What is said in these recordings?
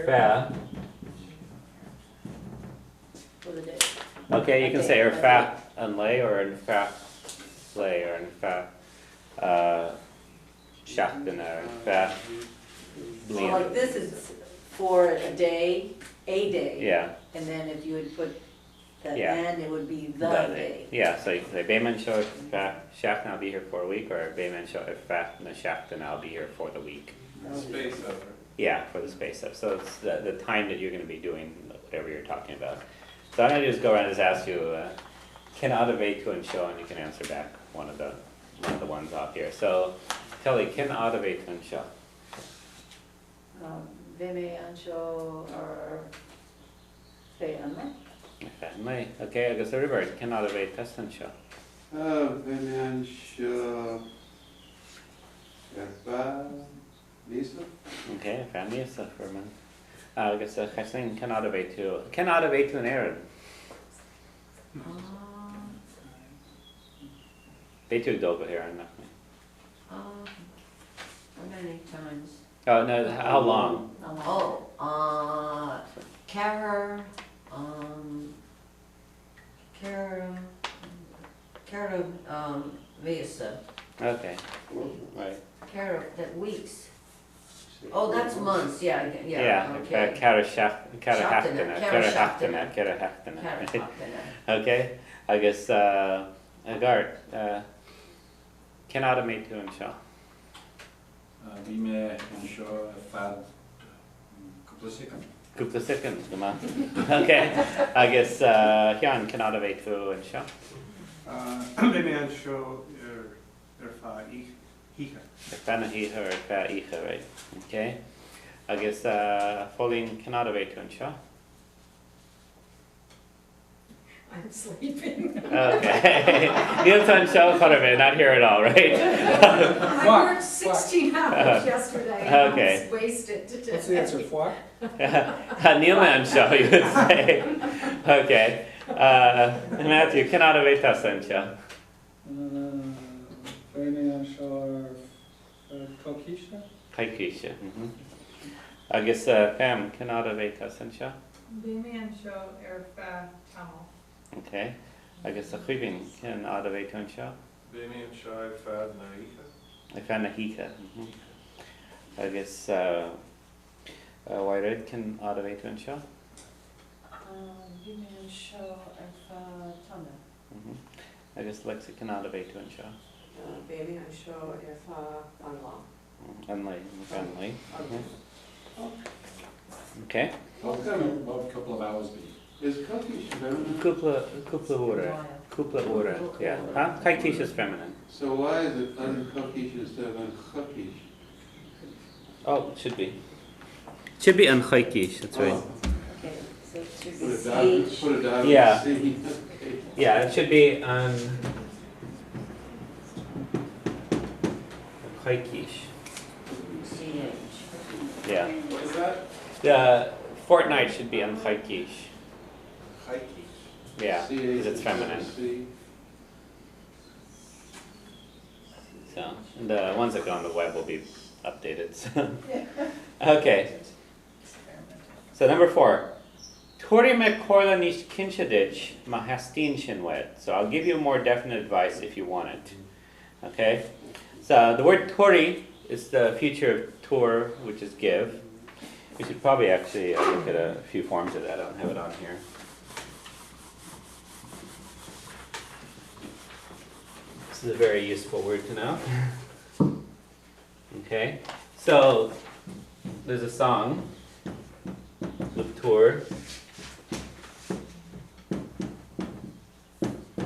fa. For the day. Okay, you can say fa and lay, or fa lay, or fa shachten, or fa So blian. like this is for a day, Yeah. and then if you would put the Yeah. N, it would be the Day. day. Yeah, so you can say Bayman show fa shachten, I'll be here for a week, or Bayman show fa shachten, I'll be here for the week. Space over. Yeah, for the space stuff. So it's the time that you're going to be doing whatever you're talking about. So I'm going to just go around and just ask you, can automate to and show, and you can answer back one of the ones off here. So Kelly, can automate to and show? Veme ansho or fe anle. Family. Okay, I guess everybody can automate test and show. Vemian show. Erfa. Lisa. Okay, family is for a minute. I guess Chassin can automate to an errand. They took Dolga here, I'm not. How many times? Oh no, how long? Kara, Visa, Okay, right. Kara, that weeks. Oh, that's months, yeah, Yeah, okay. Kara Hachtena. Okay, I guess Agart, can automate to and show. Vi med en show fad couple of seconds. Couple of seconds, come on. Okay, I guess Hyun can automate to and show. Vemian show. Erfa. Hika. Fana Hiha or Fa Iha, right? Okay, I guess Pauline can automate to and show. I'm sleeping. Okay, Neil's on show part of it, not here at all, right? I worked 16 hours yesterday and Okay. I was wasted today. What's the answer? What? Neil man show, you would say. Okay, Matthew can automate test and show. Vemian show Kokisha. Kaikisha. I guess Pam can automate test and show. Vimian show erfa tamil. Okay, I guess Chivin can automate to and show. Vemian show. Erfa. Naika. I found a Hika. I guess White Red can automate to and show. Vimian show erfa tame. I guess Lexi can automate to and show. Vimian show erfa anla. Unlike. Okay. How come about a couple of hours be? Is Kokish feminine? Kupla ora. Yeah. Huh? Kaikish is feminine. So why is it unkokish instead of unchokish? Oh, it should be. Should be unchaikish, that's right. Okay, so it should Put be a dot. CH. Put a dot. Yeah. C. Yeah, it should be unchaikish. CH. Yeah. What is that? The fortnight should be unchaikish. Haikish. Yeah, because it's feminine. C. So, and the ones that go on the web will be updated. So. Okay. So number 4. Tori me korla nish kinshadich mahastin shinwed. So I'll give you more definite advice if you want it. Okay? So the word tori is the future of tor, which is give. We should probably actually look at a few forms of that. I don't have it on here. This is a very useful word to know. Okay? So there's a song with tor.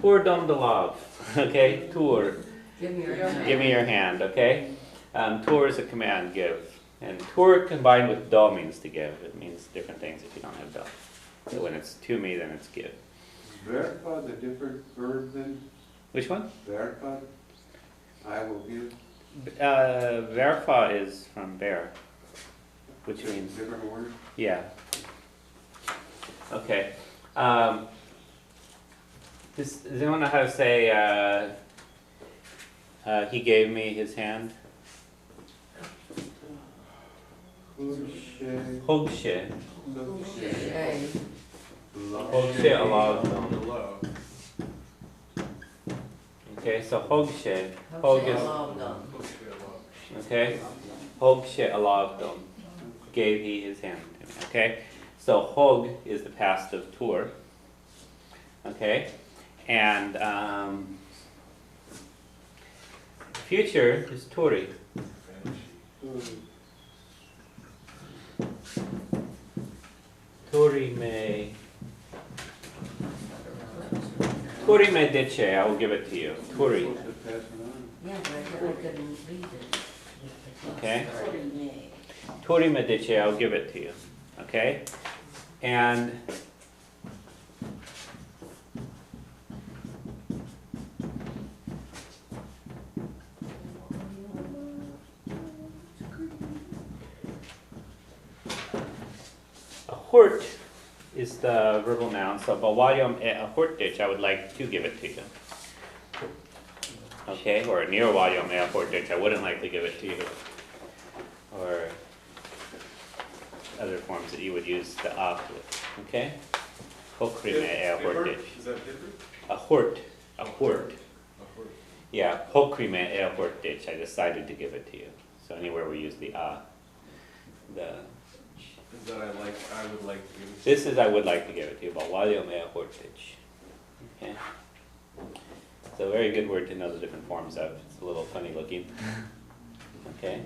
Tor dom de love. Okay? Tor. Give me your hand. Give me your hand, okay? Tor is a command, give. And tor combined with do means to give. It means different things if you don't have do. So when it's to me, then it's give. Verify the different verb then? Which one? Verify. I will give. Verify is from bear, which means, Different word. yeah. Okay. Does anyone know how to say, he gave me his hand? hOcht. Okay. hOcht alavdom. Okay, so hOcht. Hog is, okay? hOcht alavdom. Gave he his hand to me. Okay? So hog is the past of tur. Okay? And future is turi. Turi me dice, I will give it to you. Turi. Yeah, but I couldn't read it. Okay? Turi me dice, I'll give it to you. Okay? And a hort is the verbal noun, so bawalium a hortich, I would like to give it to you. Okay, or nearwalium a hortich, I wouldn't like to give it to you. Or other forms that you would use the a with. Okay? Hokrime a hortich. Is that different? A hort. A hort. A hort. Yeah, hokrime a hortich, I decided to give it to you. So anywhere we use the a. Is that I would like to give it to This is I would like to give it to you, bawalium a hortich. Okay? It's a very good word to know the different forms of. It's a little funny looking. Okay?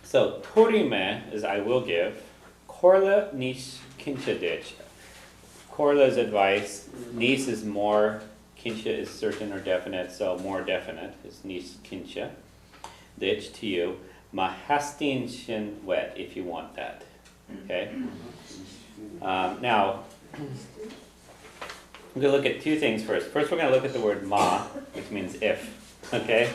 So torime is I will give. Korla nis kinchadich. Korla is advice. Nis is more. Kincha is certain or definite. So more definite is nis kincha. Ditch to you. Mahastin shin wet if you want that. Okay? Now, we're going to look at two things first. First, we're going to look at the word ma, which means if. Okay?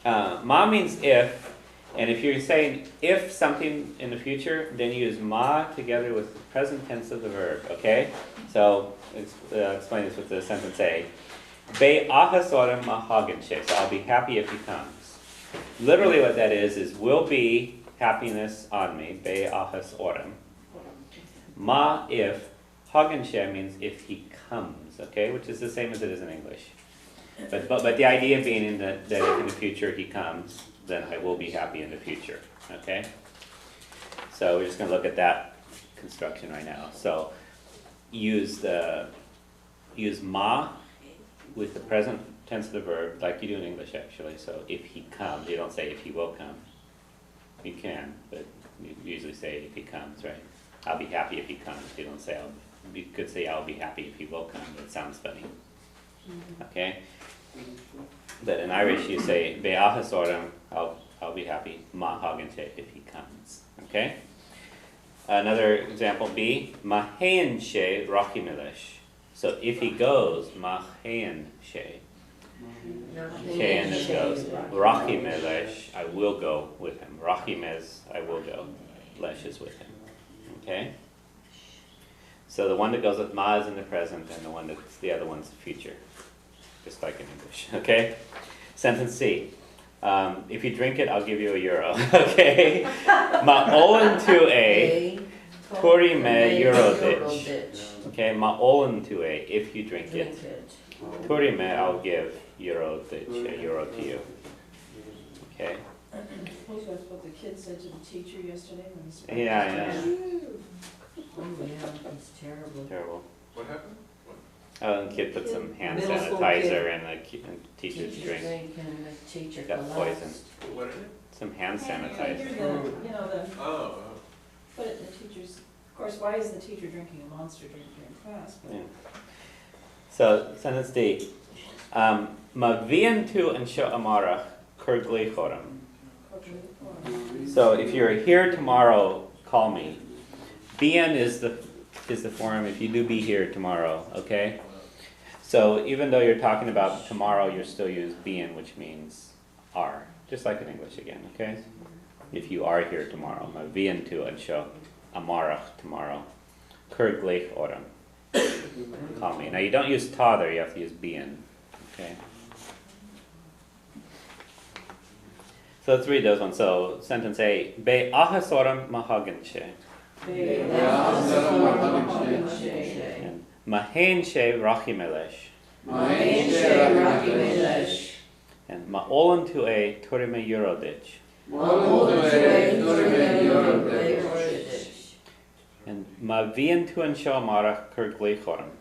Ma means if, and if you're saying if something in the future, then you use ma together with the present tense of the verb. Okay? So, explain this with the sentence A. Be ahasorem mahagenche. So I'll be happy if he comes. Literally what that is will be happiness on me. Be ahasorem. Ma if. Hagenche means if he comes. Okay? Which is the same as it is in English. But the idea being that if in the future he comes, then I will be happy in the future. Okay? So we're just going to look at that construction right now. So use ma with the present tense of the verb, like you do in English actually. So if he comes, you don't say if he will come. You can, but you usually say if he comes, right? I'll be happy if he comes. You don't say you could say I'll be happy if he will come, but it sounds funny. Okay? But in Irish you say be ahasorem, I'll be happy, ma hagenche if he comes. Okay? Another example B, mahen she rachimilish. So if he goes, mahen she. Mahen is goes. Rachimilish, I will go with him. Rachim is I will go. Lesh is with him. Okay? So the one that goes with ma is in the present, and the other one's the future. Just like in English, okay? Sentence C. If you drink it, I'll give you €1. Okay? Ma'olen to a, tori me euro ditch. Okay, ma'olen to a, if you drink it. Tori me, I'll give euro ditch, €1 to you. Okay? Suppose that's what the kid said to the teacher yesterday when he spoke. Yeah. Oh, yeah, it's terrible. Terrible. What happened? Oh, and the kid put some hand Middle school sanitizer in the teacher's drink. And the teacher Got collapsed. poisoned. What is it? Some hand You're sanitizer. Oh, put it in the teacher's, of course, why is the teacher drinking a monster drink during class? But Yeah. So, sentence D. Mavientu ansho amara kurgli choram. So, if you're here tomorrow, call me. Bien is the form if you do be here tomorrow, okay? So, even though you're talking about tomorrow, you're still use bien, which means are. Just like in English again, okay? If you are here tomorrow. Mavientu ansho amara tomorrow. Kurgli choram. Call me. Now you don't use ta there, you have to use bien. Okay? So let's read those ones. So sentence A, Be ahasoram mahaganche. And Mahen she rachimelesh. And Ma'olan to a turime eurodich. And Mavian to an shamara kirglichorum.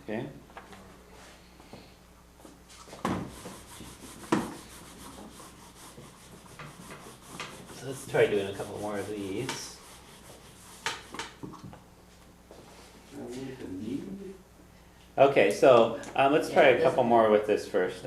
Okay. So let's try doing a couple more of these. Okay, so let's try a couple more with this first.